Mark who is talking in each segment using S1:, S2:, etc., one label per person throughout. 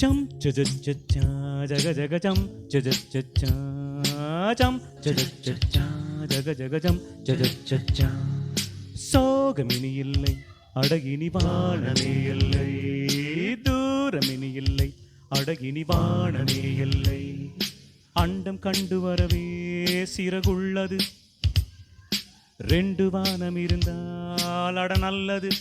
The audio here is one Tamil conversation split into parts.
S1: chum cha cha cha cha jaga jaga chum cha cha cha cha chum cha cha cha cha jaga jaga chum cha cha cha cha சோகமினி இல்லை அடகினி வானமே இல்லை தூரமினி இல்லை அடகினி வானமே இல்லை அண்டம் கண்டு வரவே சிறகுள்ளது ரெண்டு வானம் இருந்தால் அட நல்லது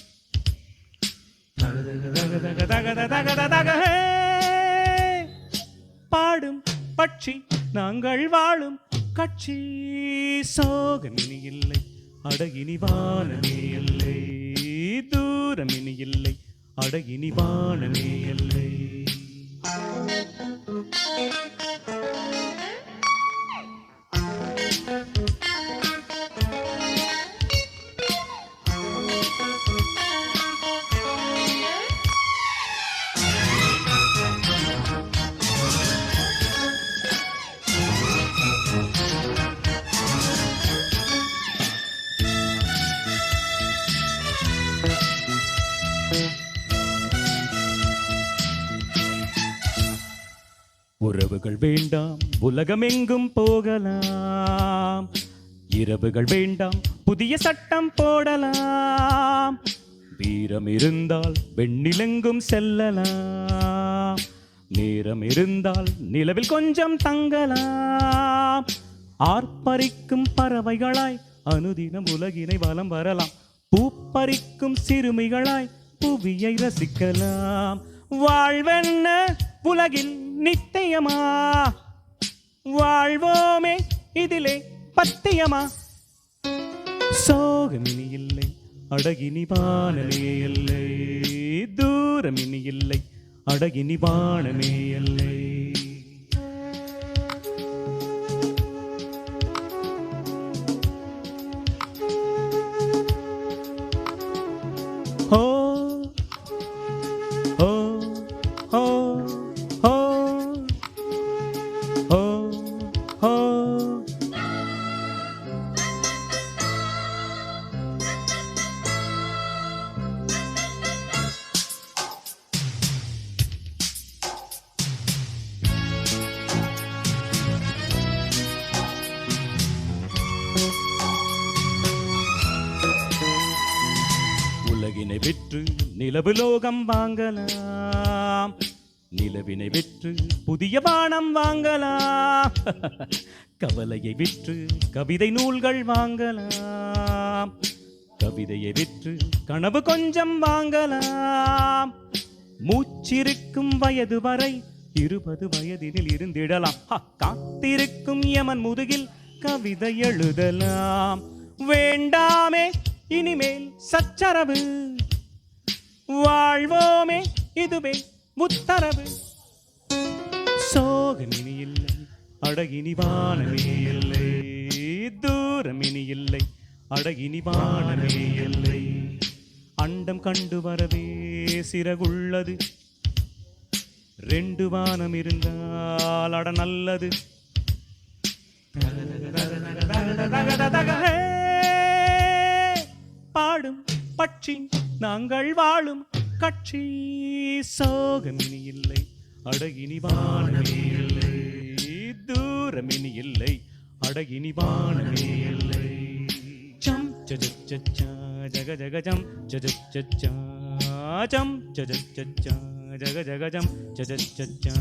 S1: பாடும் பட்சி நாங்கள் வாழும் கட்சி சோகமினி இல்லை அடகினி வானமே இல்லை தூரமினி இல்லை அடகினி வானமே இல்லை உறவுகள் வேண்டாம் உலகமெங்கும் போகலாம் இரவுகள் வேண்டாம் புதிய சட்டம் போடலாம் வீரம் இருந்தால் வெண்ணிலெங்கும் செல்லலாம் நேரம் இருந்தால் நிலவில் கொஞ்சம் தங்கலாம் ஆர்ப்பரிக்கும் பறவைகளாய் அனுதினம் உலகினை வலம் வரலாம் பூப்பறிக்கும் சிறுமிகளாய் புவியை ரசிக்கலாம் வாழ்வென்ன உலகில் நித்தியமா வாழ்வோமே இதிலே பத்தியமா சோகமினி இல்லை அடகினி வானமே இல்லை தூரமினி இல்லை அடகினி வானமே இல்லை ஓ ஓ ஓ ஓ ஓ ஓ உலகினை விற்று நிலவு லோகம் வாங்கலாம் நிலவினை விற்று புதிய வானம் வாங்கலாம் கவலையை விற்று கவிதை நூல்கள் வாங்கலாம் கவிதையை விற்று கனவு கொஞ்சம் வாங்கலாம் மூச்சிருக்கும் வயது வரை 20 வயதினில் இருந்திடலாம் காத்திருக்கும் யமன் முதுகில் கவிதை எழுதலாம் வேண்டாமே இனிமேல் சச்சரவு வாழ்வோமே இதுவே உத்தரவு சோகமினி இல்லை அடகினி வானமே இல்லை தூரமினி இல்லை அடகினி வானமே இல்லை அண்டம் கண்டு வரவே சிறகுள்ளது ரெண்டு வானம் இருந்தால் அட நல்லது பாடும் பட்சி நாங்கள் வாழும் கட்சி சோகமினி இல்லை அடகினி வானமே இல்லை தூரமினி இல்லை அடகினி வானமே இல்லை சம் சஜச்சா ஜக ஜகஜம் சஜச்சா சம் சஜச்சா ஜக ஜகஜம் சஜச்சா